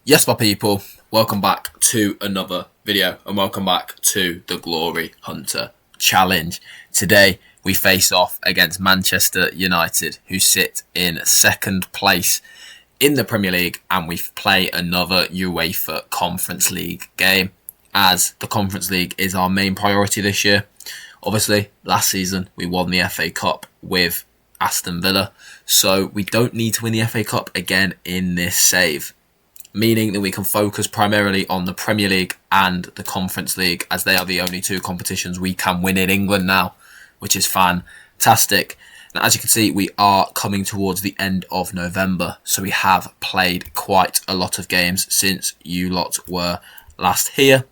Yes, my people, welcome back to another video and welcome back to the Glory Hunter Challenge. Today we face off against Manchester United, who sit in second place in the Premier League, and we play another UEFA Conference League game, as the Conference League is our main priority this year. Obviously, last season we won the FA Cup with Aston Villa, so we don't need to win the FA Cup again in this save, meaning that we can focus primarily on the Premier League and the Conference League, as they are the only two competitions we can win in England now, which is fantastic. Now, as you can see, we are coming towards the end of November, so we have played quite a lot of games since you lot were last here.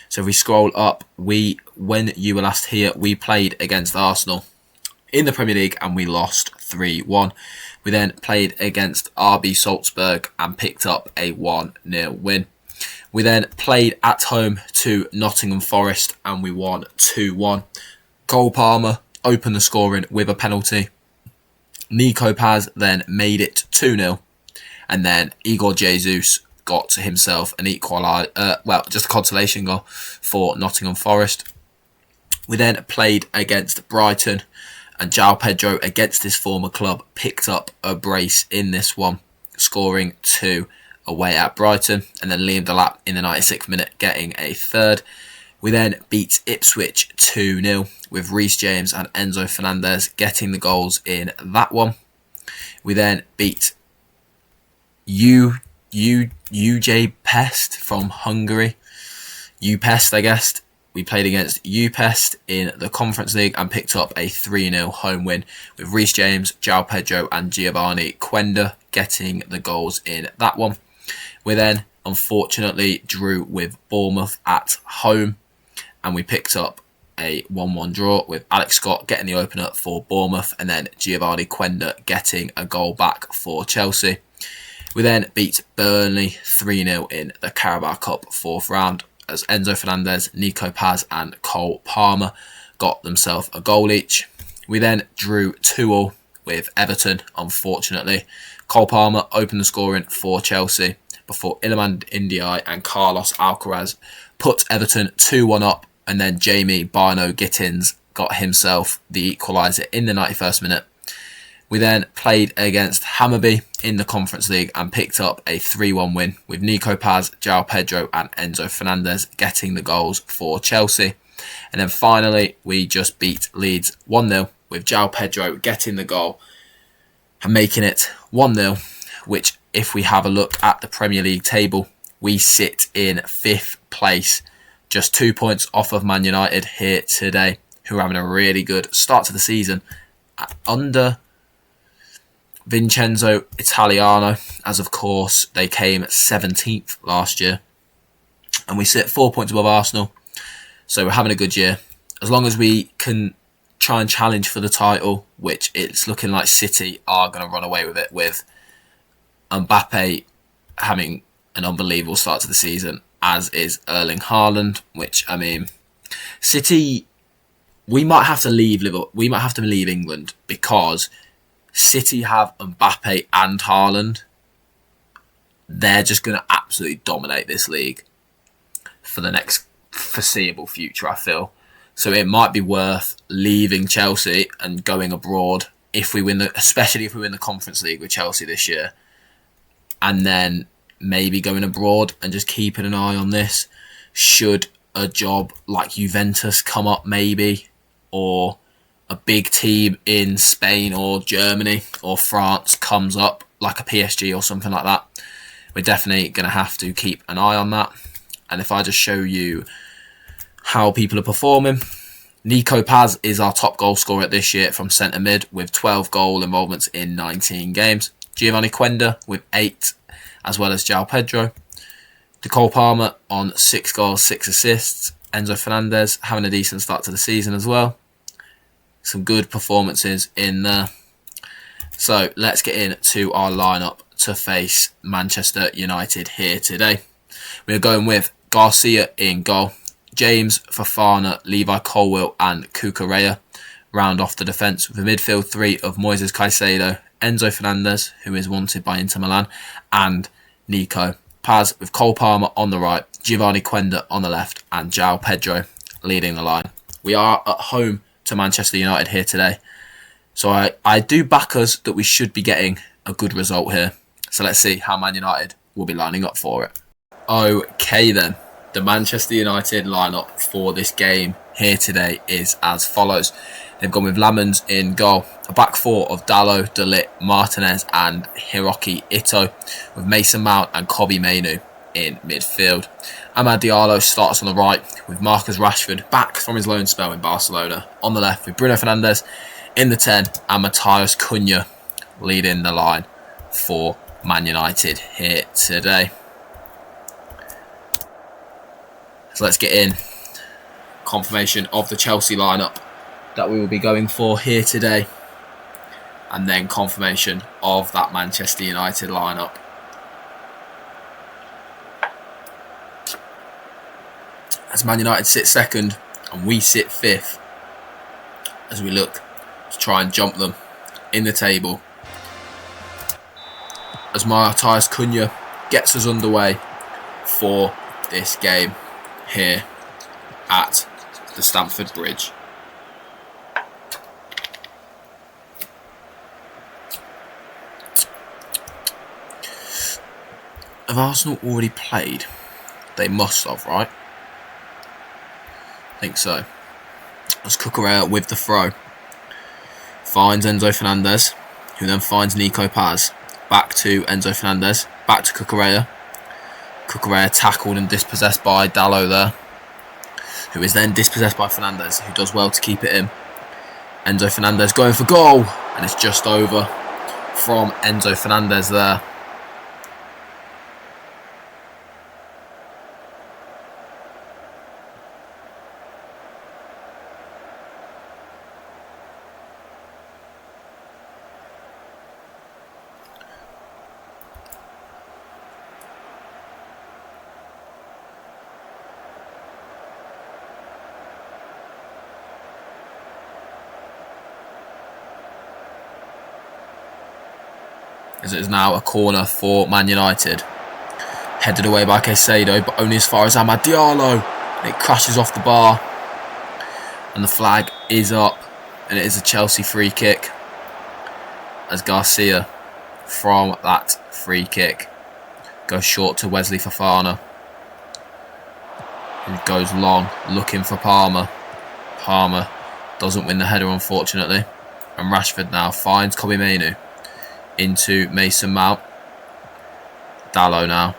So if we scroll up, when you were last here, we played against Arsenal in the Premier League and we lost 3-1. We then played against RB Salzburg and picked up a 1-0 win. We then played at home to Nottingham Forest and we won 2-1. Cole Palmer opened the scoring with a penalty. Nico Paz then made it 2-0. And then Igor Jesus got himself an just a consolation goal for Nottingham Forest. We then played against Brighton, and João Pedro, against his former club, picked up a brace in this one, scoring 2 away at Brighton. And then Liam Delap in the 96th minute getting a third. We then beat Ipswich 2-0 with Reece James and Enzo Fernandez getting the goals in that one. We then beat UJ Pest from Hungary. UPest, I guess. We played against UPest in the Conference League and picked up a 3-0 home win with Reece James, João Pedro and Giovanni Quenda getting the goals in that one. We then unfortunately drew with Bournemouth at home, and we picked up a 1-1 draw with Alex Scott getting the opener for Bournemouth and then Giovanni Quenda getting a goal back for Chelsea. We then beat Burnley 3-0 in the Carabao Cup 4th round, as Enzo Fernandez, Nico Paz and Cole Palmer got themselves a goal each. We then drew 2-2 with Everton, unfortunately. Cole Palmer opened the scoring for Chelsea before Iliman Ndiaye and Carlos Alcaraz put Everton 2-1 up, and then Jamie Barno Gittins got himself the equaliser in the 91st minute. We then played against Hammarby in the Conference League and picked up a 3-1 win with Nico Paz, João Pedro and Enzo Fernandez getting the goals for Chelsea. And then finally, we just beat Leeds 1-0 with João Pedro getting the goal and making it 1-0, which, if we have a look at the Premier League table, we sit in 5th place, just 2 points off of Man United here today, who are having a really good start to the season under Vincenzo Italiano, as of course they came 17th last year, and we sit 4 points above Arsenal, so we're having a good year. As long as we can try and challenge for the title, which it's looking like City are going to run away with it, with Mbappe having an unbelievable start to the season, as is Erling Haaland, which, I mean, City, we might have to leave England, because City have Mbappe and Haaland. They're just going to absolutely dominate this league for the next foreseeable future, I feel. So it might be worth leaving Chelsea and going abroad if we win especially if we win the Conference League with Chelsea this year, and then maybe going abroad and just keeping an eye on this. Should a job like Juventus come up, maybe, or a big team in Spain or Germany or France comes up, like a PSG or something like that, we're definitely going to have to keep an eye on that. And if I just show you how people are performing, Nico Paz is our top goal scorer this year from centre mid with 12 goal involvements in 19 games. Giovanni Quenda with 8, as well as João Pedro. Cole Palmer on 6 goals, 6 assists. Enzo Fernandez having a decent start to the season as well. Some good performances in there. So let's get into our lineup to face Manchester United here today. We're going with Garcia in goal, James, Fofana, Levi Colwill and Cucurella round off the defence with a midfield 3 of Moises Caicedo, Enzo Fernandez, who is wanted by Inter Milan, and Nico Paz with Cole Palmer on the right, Giovanni Quenda on the left, and João Pedro leading the line. We are at home to Manchester United here today. So I do back us that we should be getting a good result here. So let's see how Man United will be lining up for it. Okay then, the Manchester United lineup for this game here today is as follows. They've gone with Lamens in goal, a back four of Dalot, De Ligt, Martinez and Hiroki Ito, with Mason Mount and Kobbie Mainoo in midfield. Amad Diallo starts on the right with Marcus Rashford back from his loan spell in Barcelona. On the left with Bruno Fernandes in the 10 and Matheus Cunha leading the line for Man United here today. So let's get in confirmation of the Chelsea lineup that we will be going for here today, and then confirmation of that Manchester United lineup. As Man United sit second and we sit fifth, as we look to try and jump them in the table, as Matheus Cunha gets us underway for this game here at the Stamford Bridge. Have Arsenal already played? They must have, right? I think so. As Cucurella with the throw finds Enzo Fernandez, who then finds Nico Paz. Back to Enzo Fernandez, back to Cucurella. Cucurella tackled and dispossessed by Dalot there, who is then dispossessed by Fernandez, who does well to keep it in. Enzo Fernandez going for goal, and it's just over from Enzo Fernandez there. As it is now a corner for Man United. Headed away by Caicedo, but only as far as Amad Diallo. It crashes off the bar. And the flag is up. And it is a Chelsea free kick. As Garcia, from that free kick, goes short to Wesley Fofana, who goes long, looking for Palmer. Palmer doesn't win the header, unfortunately. And Rashford now finds Kobbie Mainoo into Mason Mount. Dalot now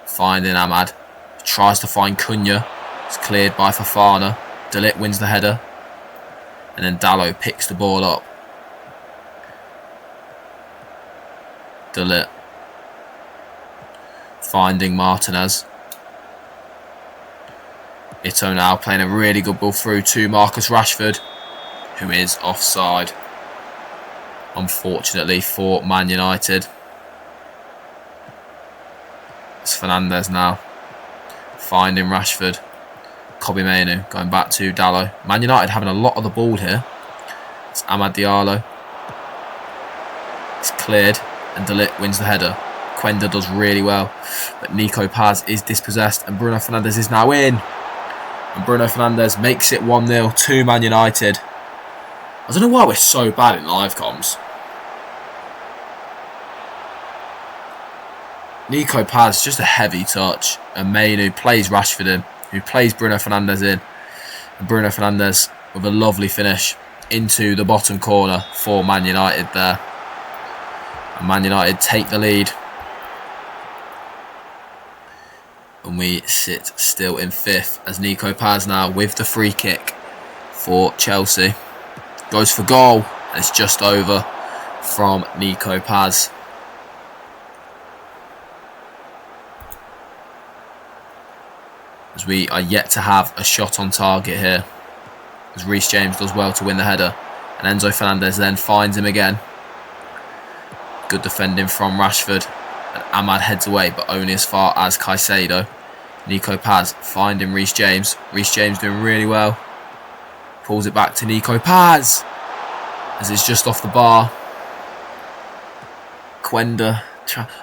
finding Amad. Tries to find Cunha. It's cleared by Fofana. De Ligt wins the header. And then Dalot picks the ball up. De Ligt finding Martinez. Ito now playing a really good ball through to Marcus Rashford, who is offside, unfortunately for Man United. It's Fernandes now finding Rashford. Kobbie Mainoo going back to Dalot. Man United having a lot of the ball here. It's Amad Diallo. It's cleared and De Ligt wins the header. Quenda does really well, but Nico Paz is dispossessed and Bruno Fernandes is now in. And Bruno Fernandes makes it 1-0 to Man United. I don't know why we're so bad in live comms. Nico Paz, just a heavy touch. And Mainoo plays Rashford in, who plays Bruno Fernandes in. And Bruno Fernandes with a lovely finish into the bottom corner for Man United there. And Man United take the lead. And we sit still in fifth as Nico Paz now with the free kick for Chelsea. Goes for goal and it's just over from Nico Paz. As we are yet to have a shot on target here. As Reece James does well to win the header. And Enzo Fernandez then finds him again. Good defending from Rashford. And Amad heads away, but only as far as Caicedo. Nico Paz finding Reece James. Reece James doing really well. Pulls it back to Nico Paz. As it's just off the bar. Quenda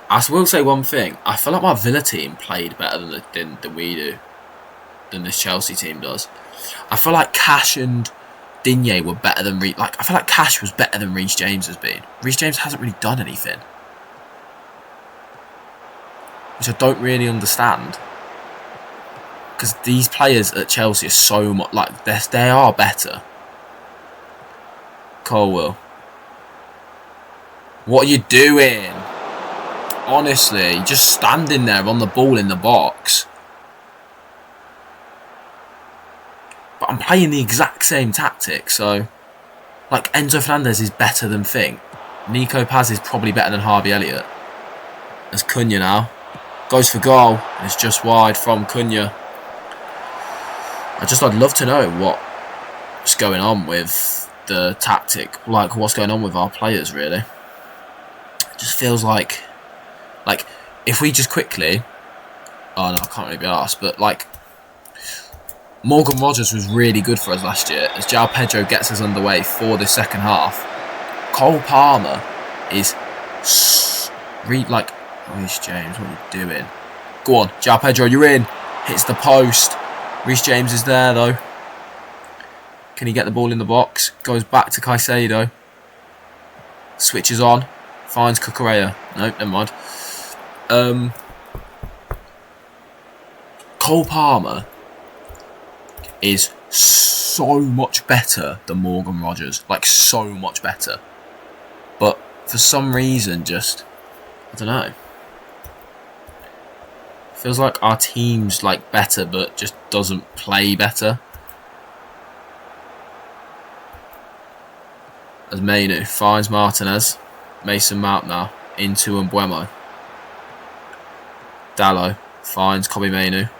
I will say one thing. I feel like my Villa team played better than we do, than this Chelsea team does. I feel like Cash and Digne were better than I feel like Cash was better than Reece James has been. Reece James hasn't really done anything, which I don't really understand. Because these players at Chelsea are so much they are better. Colwell, what are you doing? Honestly, just standing there on the ball in the box. But I'm playing the exact same tactic, so like Enzo Fernandez is better than Fink. Nico Paz is probably better than Harvey Elliott. There's Cunha now. Goes for goal. It's just wide from Cunha. I'd love to know what's going on with the tactic, like what's going on with our players really. It just feels like if we just quickly, oh no, I can't really be arsed, but like Morgan Rogers was really good for us last year. As João Pedro gets us underway for the second half, Cole Palmer is Reece James, what are you doing? Go on, João Pedro, you're in. Hits the post. Reece James is there though. Can he get the ball in the box? Goes back to Caicedo. Switches on. Finds Cucurella. No, never mind. Cole Palmer is so much better than Morgan Rogers. Like, so much better. But for some reason, just, I don't know. Feels like our team's like better, but just doesn't play better. As Mainu finds Martinez. Mason Mount now into Mbuemo. Dallo finds Kobe Mainu.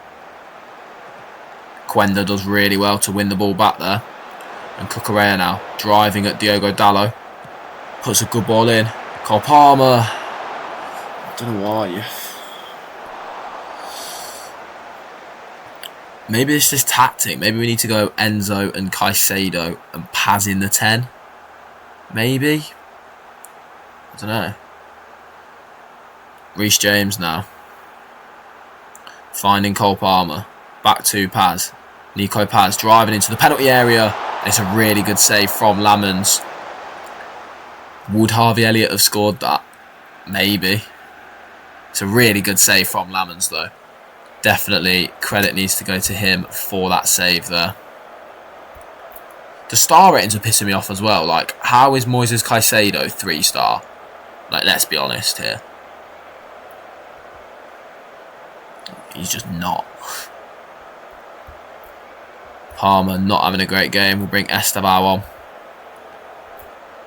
Quenda does really well to win the ball back there. And Cucurella now driving at Diogo Dallo. Puts a good ball in. Cole Palmer. I don't know why. Maybe it's this tactic. Maybe we need to go Enzo and Caicedo and Paz in the 10. Maybe. I don't know. Reece James now. Finding Cole Palmer. Back to Paz. Nico Paz driving into the penalty area. It's a really good save from Lamens. Would Harvey Elliott have scored that? Maybe. It's a really good save from Lamens though. Definitely credit needs to go to him for that save there. The star ratings are pissing me off as well. Like, how is Moises Caicedo 3-star? Like, let's be honest here. He's just not. Palmer not having a great game. We'll bring Estevao on.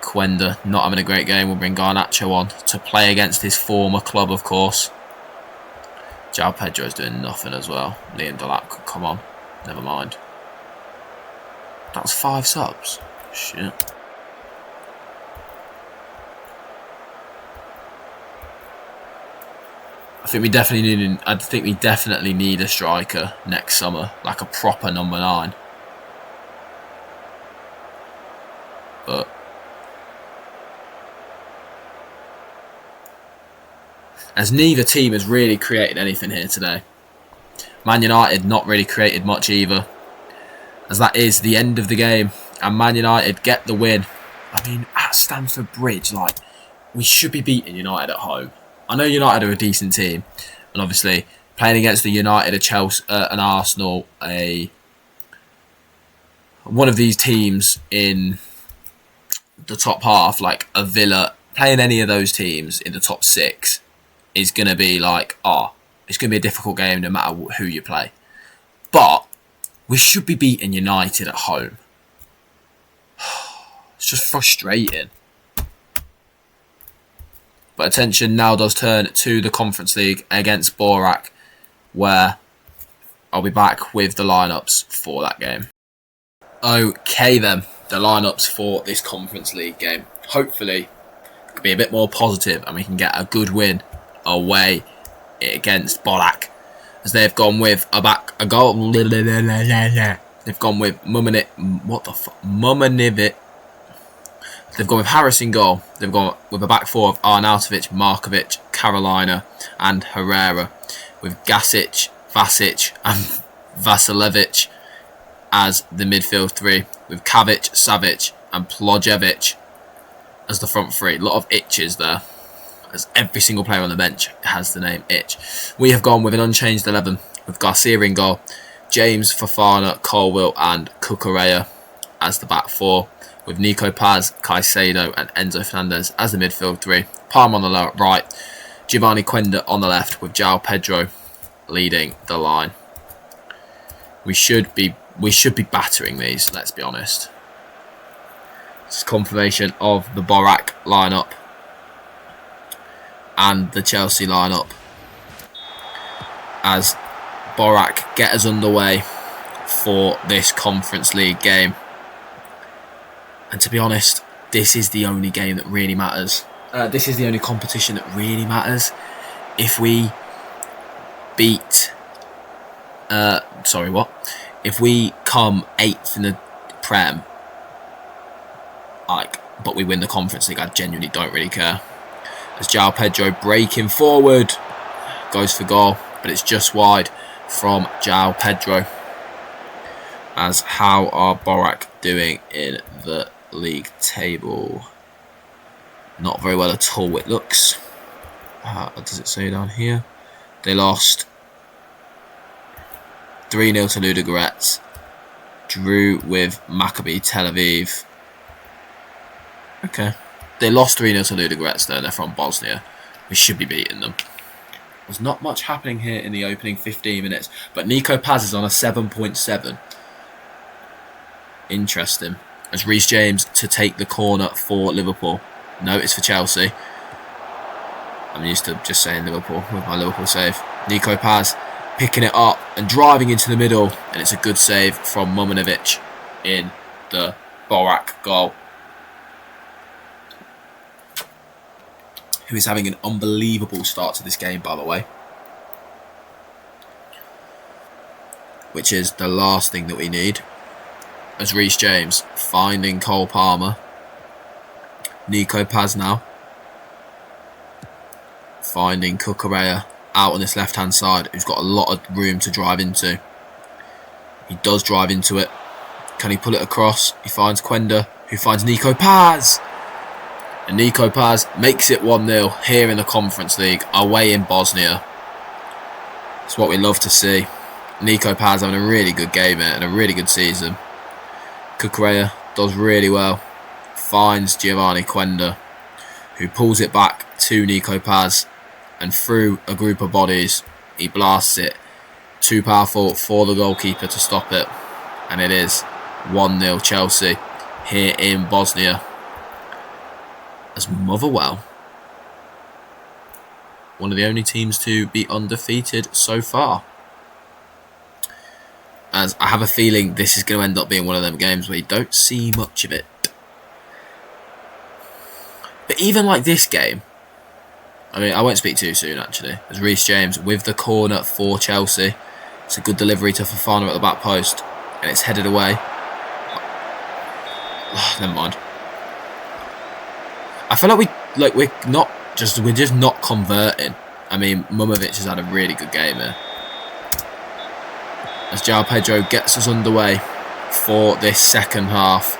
Quenda not having a great game. We'll bring Garnacho on to play against his former club, of course. João Pedro's doing nothing as well. Liam Delap could come on. Never mind. That's 5 subs. Shit. I think we definitely need a striker next summer, like a proper number 9. But as neither team has really created anything here today. Man United not really created much either. As that is the end of the game. And Man United get the win. I mean, at Stamford Bridge, like, we should be beating United at home. I know United are a decent team. And obviously, playing against the United, a Chelsea, an Arsenal, one of these teams in the top half, like a Villa, playing any of those teams in the top 6 is going to be like, it's going to be a difficult game no matter who you play. But we should be beating United at home. It's just frustrating. But attention now does turn to the Conference League against Borac, where I'll be back with the lineups for that game. Okay then, the lineups for this Conference League game. Hopefully, it can be a bit more positive and we can get a good win away against Borac, as they've gone with a goal. They've gone with Mumanivic. They've gone with Harris in goal. They've gone with a back four of Arnautovic, Markovic, Carolina and Herrera, with Gasic, Vasic and Vasilevic as the midfield three, with Kavic, Savic and Plojevic as the front three. A lot of itches there, as every single player on the bench has the name Itch. We have gone with an unchanged 11, with Garcia in goal, James, Fofana, Colwill and Cucurella as the back four, with Nico Paz, Caicedo and Enzo Fernandez as the midfield three. Palm on the right, Giovanni Quenda on the left, with João Pedro leading the line. We should be battering these, let's be honest. It's confirmation of the Borac lineup and the Chelsea lineup, as Borac get us underway for this Conference League game. And to be honest, this is the only game that really matters. This is the only competition that really matters. If we beat... If we come 8th in the Prem, but we win the Conference League, I genuinely don't really care. As João Pedro breaking forward, goes for goal, but it's just wide from João Pedro. As how are Borac doing in the league table? Not very well at all, it looks. What does it say down here? They lost 3-0 to Ludogorets. Drew with Maccabi Tel Aviv. Okay. They lost 3-0 to Ludogorets though. They're from Bosnia. We should be beating them. There's not much happening here in the opening 15 minutes. But Nico Paz is on a 7.7. Interesting. As Reece James to take the corner for Liverpool. No, it's for Chelsea. I'm used to just saying Liverpool with my Liverpool save. Nico Paz picking it up and driving into the middle. And it's a good save from Mumanovic in the Borac goal. Who is having an unbelievable start to this game, by the way. Which is the last thing that we need. As Reece James finding Cole Palmer. Nico Paz now. Finding Cucurella out on this left-hand side, who's got a lot of room to drive into. He does drive into it. Can he pull it across? He finds Quenda, who finds Nico Paz. And Nico Paz makes it 1-0 here in the Conference League, away in Bosnia. It's what we love to see. Nico Paz having a really good game here and a really good season. Cucurella does really well. Finds Giovanni Quenda, who pulls it back to Nico Paz. And through a group of bodies, he blasts it. Too powerful for the goalkeeper to stop it. And it is 1-0 Chelsea here in Bosnia. As Motherwell, one of the only teams to be undefeated so far. As I have a feeling this is going to end up being one of them games where you don't see much of it. But even like this game, I mean, I won't speak too soon actually. As Reece James with the corner for Chelsea. It's a good delivery to Fofana at the back post. And it's headed away. Oh, never mind. I feel like we're just not converting. I mean, Mumanovic has had a really good game here. As João Pedro gets us underway for this second half.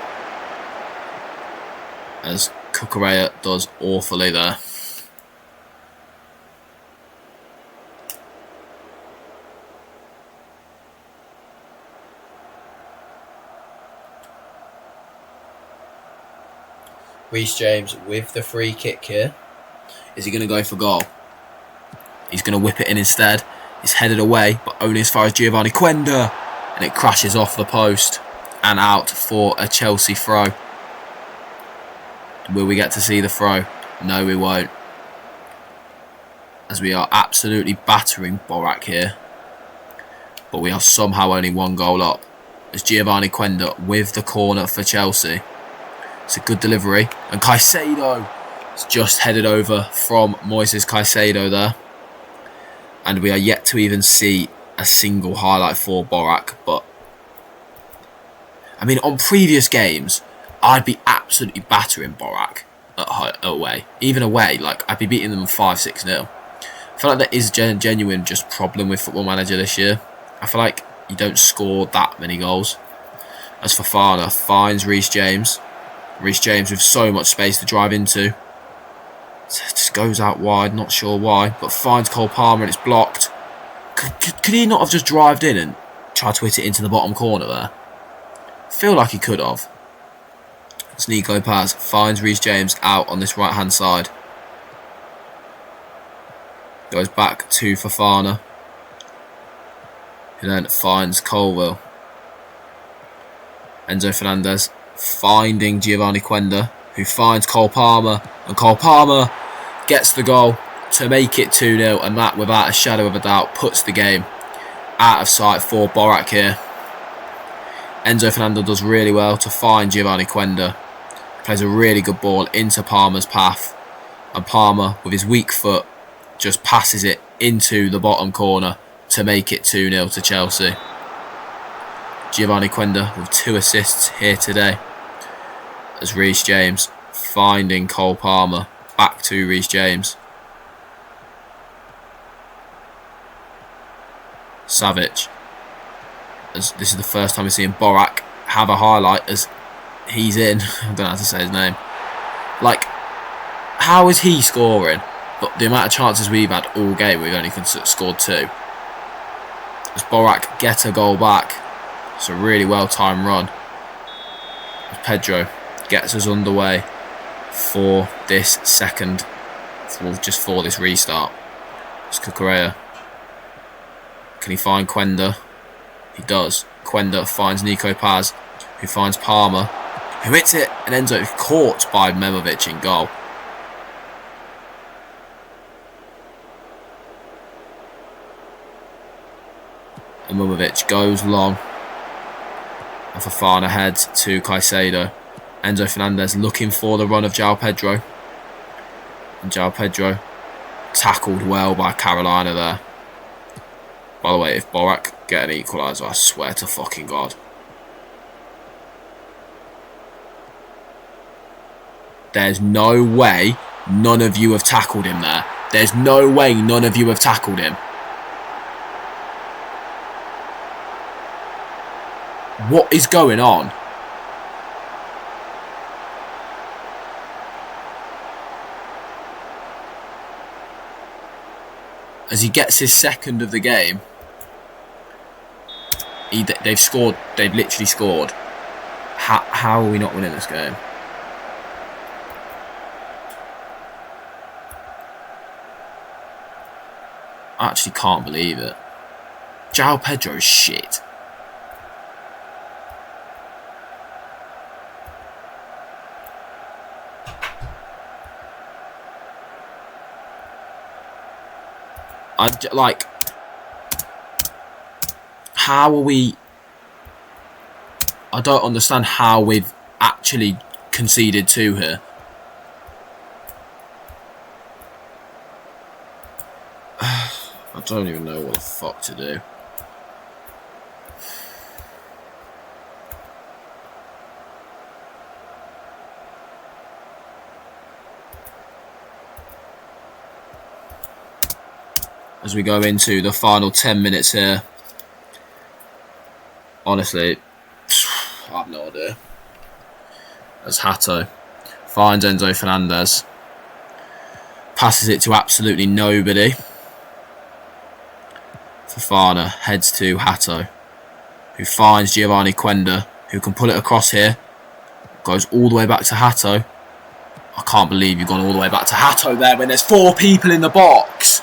As Cucurella does awfully there. Reece James with the free kick here. Is he going to go for goal? He's going to whip it in instead. It's headed away, but only as far as Giovanni Quenda. And it crashes off the post and out for a Chelsea throw. Will we get to see the throw? No, we won't. As we are absolutely battering Borac here. But we are somehow only one goal up. As Giovanni Quenda with the corner for Chelsea. It's a good delivery. And Caicedo has just headed over from Moises Caicedo there. And we are yet to even see a single highlight for Borac. But, I mean, on previous games, I'd be absolutely battering Borac away. Even away, like, I'd be beating them 5-6-0. I feel like there is a genuine just problem with Football Manager this year. I feel like you don't score that many goals. As Fofana finds Reece James. Reece James with so much space to drive into. Just goes out wide, not sure why, but finds Cole Palmer and it's blocked. Could he not have just drived in and tried to hit it into the bottom corner there? Feel like he could have. As Nico Paz finds Reece James out on this right hand side. Goes back to Fofana. Who then finds Colville. Enzo Fernandez finding Giovanni Quenda, who finds Cole Palmer, and Cole Palmer gets the goal to make it 2-0, and that, without a shadow of a doubt, puts the game out of sight for Borac here. Enzo Fernandez does really well to find Giovanni Quenda, plays a really good ball into Palmer's path, and Palmer, with his weak foot, just passes it into the bottom corner to make it 2-0 to Chelsea. Giovanni Quenda with 2 assists here today. As Reece James finding Cole Palmer. Back to Reece James. Savic. As this is the first time we're seeing Borac have a highlight as he's in. I don't know how to say his name. Like, how is he scoring? But the amount of chances we've had all game, we've only scored 2. As Borac get a goal back. It's a really well-timed run. As Pedro gets us underway for this for this restart. It's Cucurella. Can he find Quenda? He does. Quenda finds Nico Paz, who finds Palmer, who hits it and ends up caught by Memovic in goal. And Memovic goes long. And Fofana heads to Caicedo. Enzo Fernandez looking for the run of João Pedro. And João Pedro tackled well by Carolina there. By the way, if Borac get an equaliser, I swear to fucking God. There's no way none of you have tackled him there. There's no way none of you have tackled him. What is going on? As he gets his second of the game, they've scored. They've literally scored. How are we not winning this game? I actually can't believe it. João Pedro is shit. How are we... I don't understand how we've actually conceded 2 here. I don't even know what the fuck to do. As we go into the final 10 minutes here. Honestly, I have no idea. As Hato finds Enzo Fernandez. Passes it to absolutely nobody. Fofana heads to Hato, who finds Giovanni Quenda, who can pull it across here. Goes all the way back to Hato. I can't believe you've gone all the way back to Hato there when there's 4 people in the box.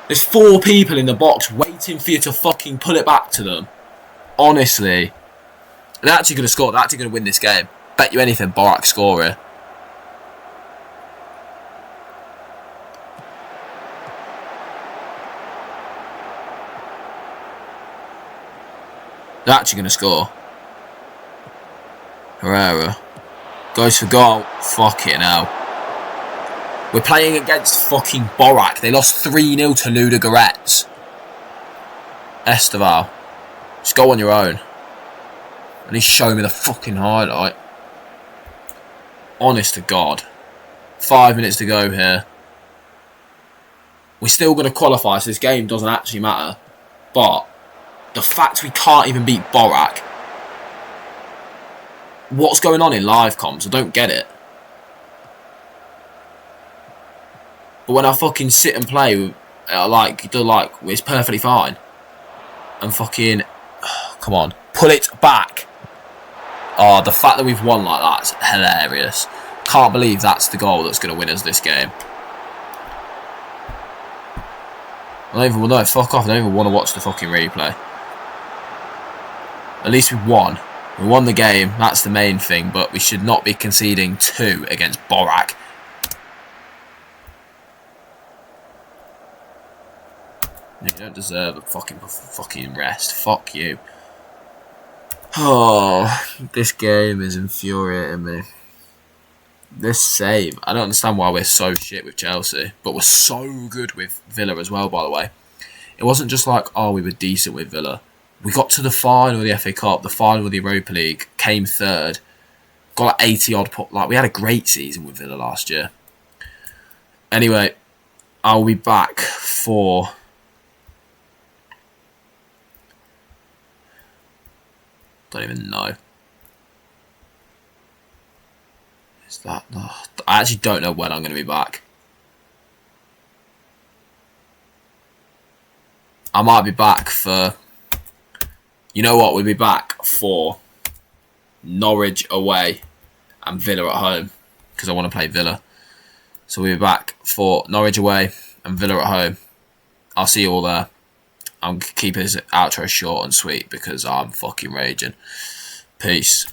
There's 4 people in the box waiting for you to fucking pull it back to them. Honestly. They're actually going to score. They're actually going to win this game. Bet you anything, Borac score here. They're actually going to score. Herrera goes for goal. Fucking hell. We're playing against fucking Borac. They lost 3-0 to Ludogorets. Esteval. Just go on your own. At least show me the fucking highlight. Honest to God. 5 minutes to go here. We're still going to qualify, so this game doesn't actually matter. But the fact we can't even beat Borac. What's going on in live comms? I don't get it. But when I fucking sit and play, it's perfectly fine. And fucking, come on, pull it back. Oh, the fact that we've won like that's hilarious. Can't believe that's the goal that's going to win us this game. I don't even know. Fuck off. I don't even want to watch the fucking replay. At least we won. We won the game. That's the main thing. But we should not be conceding 2 against Borac. You don't deserve a fucking rest. Fuck you. Oh, this game is infuriating me. This save. I don't understand why we're so shit with Chelsea. But we're so good with Villa as well, by the way. It wasn't just like, oh, we were decent with Villa. We got to the final of the FA Cup, the final of the Europa League, came third. Got like 80 odd put. Like, we had a great season with Villa last year. Anyway, I'll be back for... Don't even know. Is that... Oh, I actually don't know when I'm going to be back. I might be back for... You know what? We'll be back for Norwich away and Villa at home. Because I want to play Villa. So we'll be back for Norwich away and Villa at home. I'll see you all there. I'm keeping this outro short and sweet because I'm fucking raging. Peace.